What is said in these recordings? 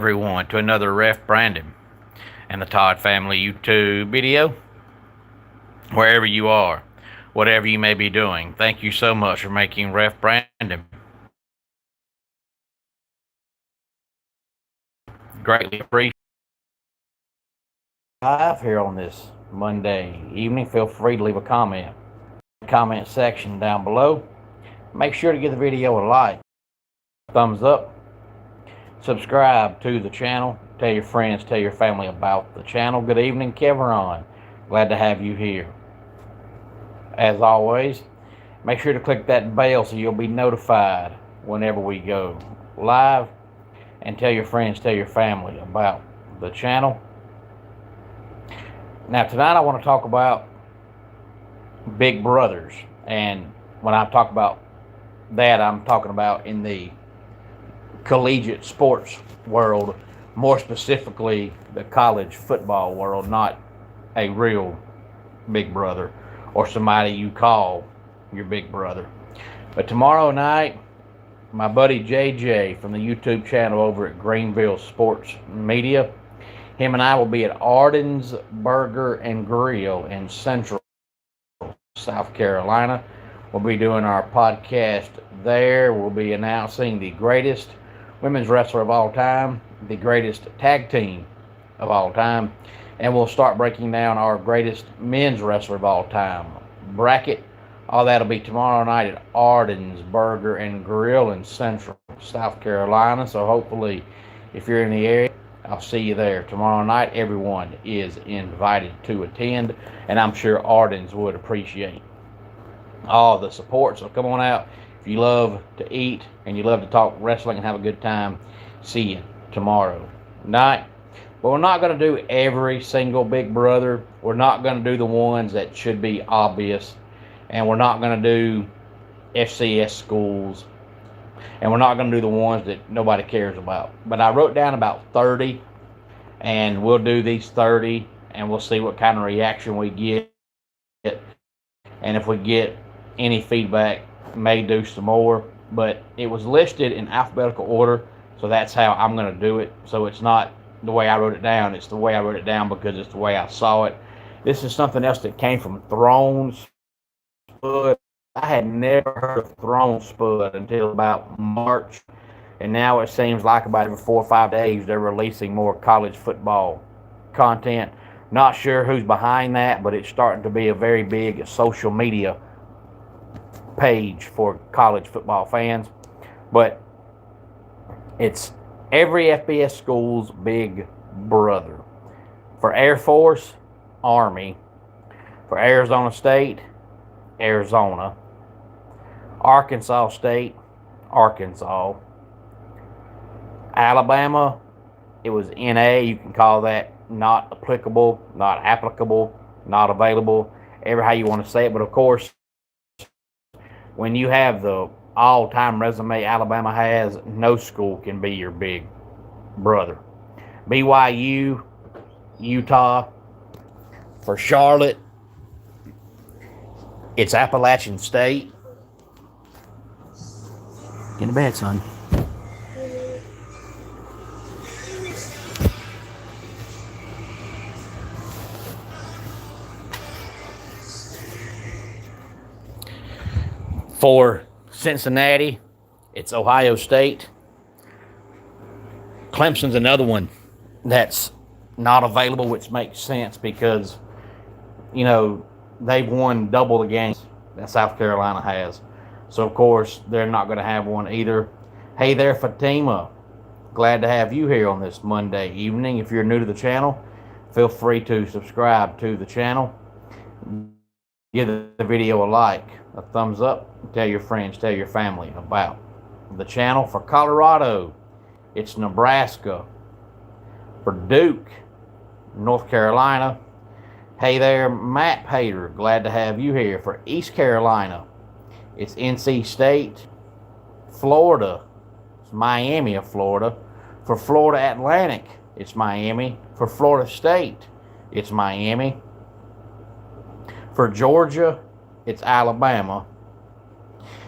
everyone to another Ref Brandon and the Todd Family YouTube video. Wherever you are, whatever you may be doing, thank you so much for making Ref Brandon greatly appreciated. Live here on this Monday evening, feel free to leave a comment section down below. Make sure to give the video a like, thumbs up, subscribe to the channel, tell your friends, tell your family about the channel. Good evening, Keveron. Glad to have you here. As always, make sure to click that bell so you'll be notified whenever we go live, and tell your friends, tell your family about the channel. Now tonight I want to talk about big brothers, and when I talk about that, I'm talking about in the collegiate sports world, more specifically the college football world, not a real big brother or somebody you call your big brother. But tomorrow night, my buddy JJ from the YouTube channel over at Greenville Sports Media, him and I will be at Arden's Burger and Grill in Central South Carolina. We'll be doing our podcast there. We'll be announcing the greatest women's wrestler of all time, the greatest tag team of all time, and we'll start breaking down our greatest men's wrestler of all time bracket. All that'll be tomorrow night at Arden's Burger and Grill in Central South Carolina. So hopefully, if you're in the area, I'll see you there tomorrow night. Everyone is invited to attend, and I'm sure Arden's would appreciate all the support. So come on out. If you love to eat and you love to talk wrestling and have a good time, see you tomorrow night. But we're not going to do every single big brother. We're not going to do the ones that should be obvious. And we're not going to do FCS schools. And we're not going to do the ones that nobody cares about. But I wrote down about 30. And we'll do these 30. And we'll see what kind of reaction we get. And if we get any feedback, may do some more. But it was listed in alphabetical order. So that's how I'm going to do it. So it's not the way I wrote it down. It's the way I wrote it down because it's the way I saw it. This is something else that came from Throne Spud. I had never heard of Throne Spud until about March, and now it seems like about every 4 or 5 days they're releasing more college football content. Not sure who's behind that, but it's starting to be a very big social media page for college football fans. But it's every FBS school's big brother. For Air Force, Army. For Arizona State, Arizona. Arkansas State, Arkansas. Alabama, it was NA. You can call that not applicable, not applicable, not available, ever how you want to say it. But of course, when you have the all-time resume Alabama has, no school can be your big brother. BYU, Utah. For Charlotte, it's Appalachian State. Get to bed, son. For Cincinnati, it's Ohio State. Clemson's another one that's not available, which makes sense because, you know, they've won double the games that South Carolina has. So, of course, they're not going to have one either. Hey there, Fatima. Glad to have you here on this Monday evening. If you're new to the channel, feel free to subscribe to the channel. Give the video a like, a thumbs up. Tell your friends, tell your family about the channel. For Colorado, it's Nebraska. For Duke, North Carolina. Hey there, Matt Pater. Glad to have you here. For East Carolina, it's NC State. Florida, it's Miami of Florida. For Florida Atlantic, it's Miami. For Florida State, it's Miami. For Georgia, it's Alabama.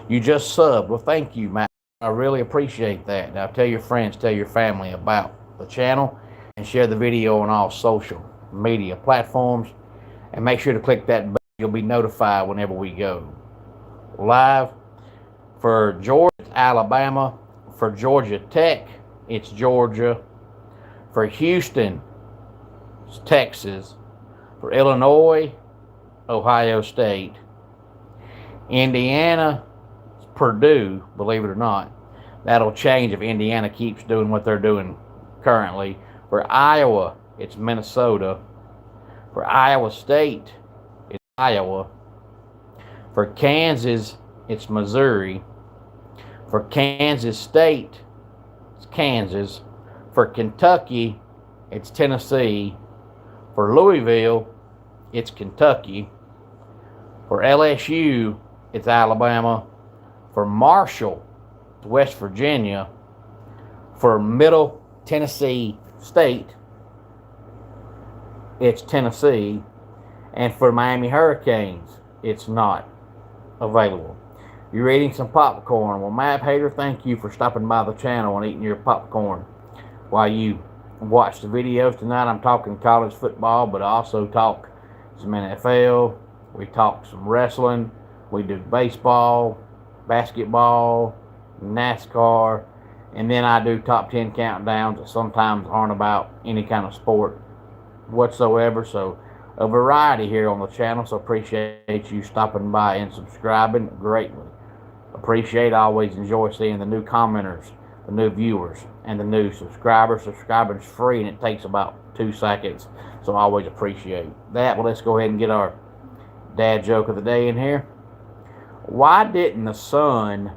You just subbed. Well, thank you, Matt. I really appreciate that. Now, tell your friends, tell your family about the channel and share the video on all social media platforms. And make sure to click that bell. You'll be notified whenever we go live. For Georgia, it's Alabama. For Georgia Tech, it's Georgia. For Houston, it's Texas. For Illinois, Ohio State. Indiana, it's Purdue, believe it or not. That'll change if Indiana keeps doing what they're doing currently. For Iowa, it's Minnesota. For Iowa State, it's Iowa. For Kansas, it's Missouri. For Kansas State, it's Kansas. For Kentucky, it's Tennessee. For Louisville, it's Kentucky. For LSU, it's Alabama. For Marshall, it's West Virginia. For Middle Tennessee State, it's Tennessee. And for Miami Hurricanes, it's not available. You're eating some popcorn. Well, Map Hater, thank you for stopping by the channel and eating your popcorn while you watch the videos. Tonight I'm talking college football, but I also talk some NFL. We talk some wrestling. We do baseball, basketball, NASCAR, and then I do top 10 countdowns that sometimes aren't about any kind of sport whatsoever. So a variety here on the channel. So appreciate you stopping by and subscribing greatly. Appreciate, I always enjoy seeing the new commenters, the new viewers, and the new subscribers. Subscribing is free and it takes about 2 seconds. So I always appreciate that. Well, let's go ahead and get our dad joke of the day in here. Why didn't the sun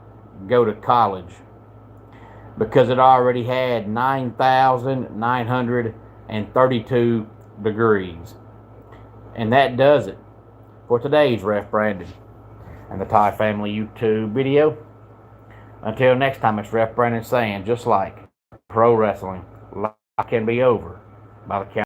go to college? Because it already had 9,932 degrees. And that does it for today's Ref Brandon and the Ty Family YouTube video. Until next time, it's Ref Brandon saying, just like pro wrestling, life can be over by the count.